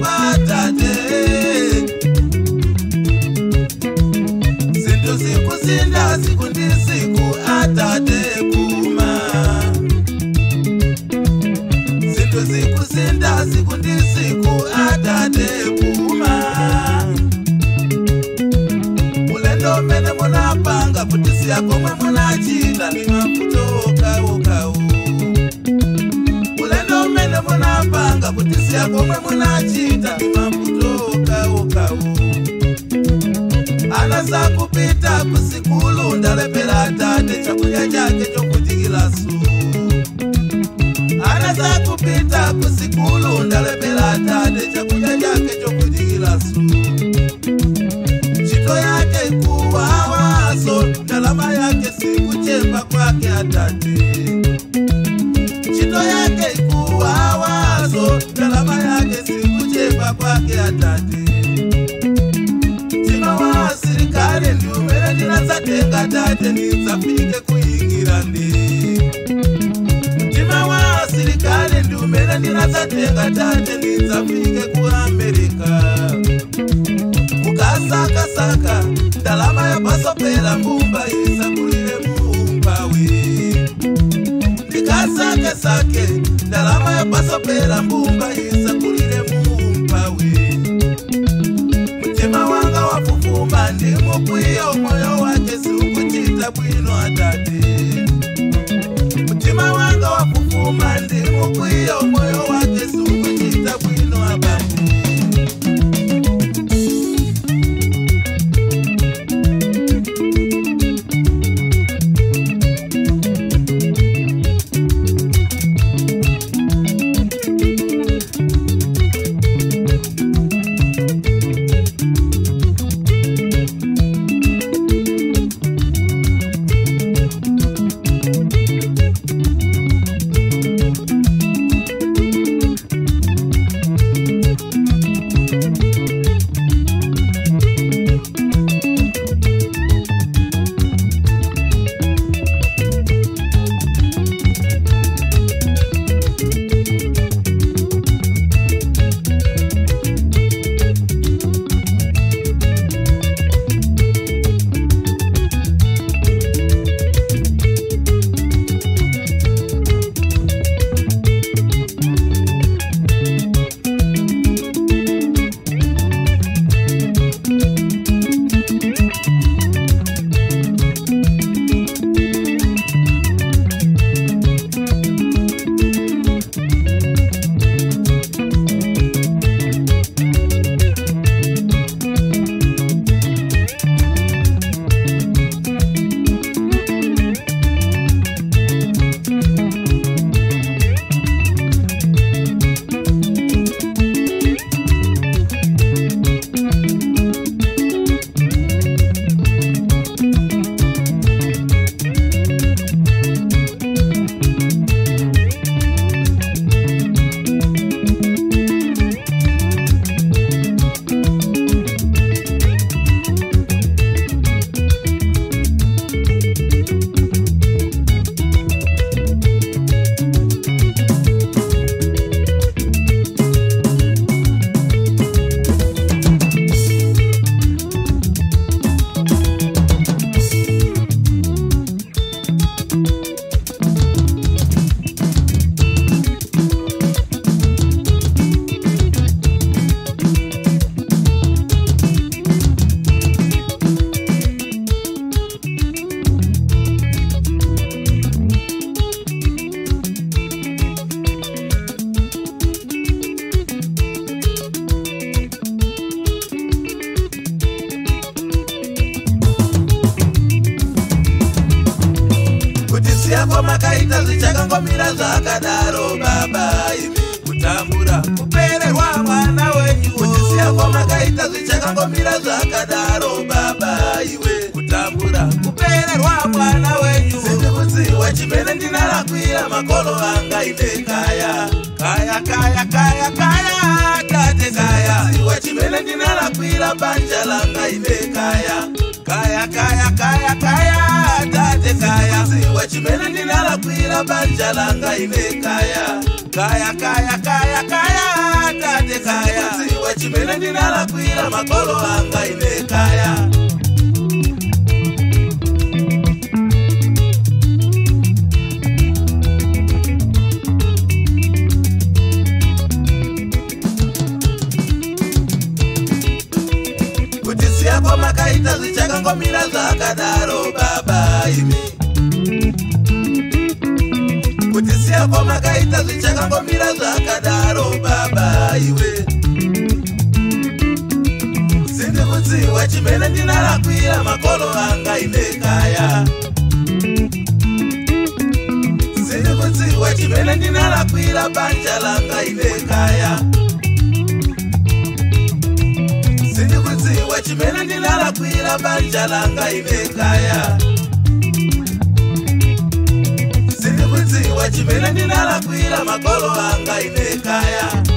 patate Sinto sikusinda siku ndi siku atate kuma Sinto sikusinda siku ndi siku atate kuma Ulendo mene munapanga kutisia komwe munachita ni mafutoka ukau Ulendo mene munapanga kutisia komwe munachita ni mafutoka ukau Anasa kupita kusikulu ndalepela tate chakuja chake chokujigila su Anasa kupita kusikulu ndalepela tate chakuja chake chokujigila su Chito yake kuwawaso ndalama yake sikuchepa kwake atate Chito yake kuwawaso ndalama yake sikuchepa kwake atate Serikali ndiumene ndinasatenga tate nizafike kuingira ndi Mtima wa serikali ndiumene ndinasatenga tate nizafike ku Amerika Kukasaka ndalama ya pasopela mbumba isakulile muumbawi Nikasake ndalama ya pasopela mbumba isakulile muumbawi Mtima wanga wafufuma ndi mukwiyo moyo wake sukuchita bwino atate Mtima wanga wafufuma ndi mukwiyo moyo wake sukuchita bwino abati Makaita zichakangomira zvakadaro baba imi kutambura kupererwa mwana wenyu kutisiya kwamakaita zvichakangomira zvakadaro baba iwe kutambura kupererwa mwana wenyu sindikuziwa chimene ndinalakwira makolo anga ine kaya tate kaya siwa chimene ndinalakwira banja langa ine kaya tate kaya siwa chimene ndinalakwira banja langa ine kaya tate kaya chimene ndinalakwira makolo anga ine kaya. Kutisiya kwa makaita zvichakangomira zvakadaro baba imi. Kutisiya kwa makaita zvichakangomira zvakadaro baba iwe. Sindikudziwa chimene ndinalakwira makolo anga ine kaya. Sindikudziwa chimene ndinalakwira banja langa ine kaya. Sindikudziwa chimene ndinalakwira banja langa ine kaya. Sindikudziwa chimene ndinalakwira makolo anga ine kaya.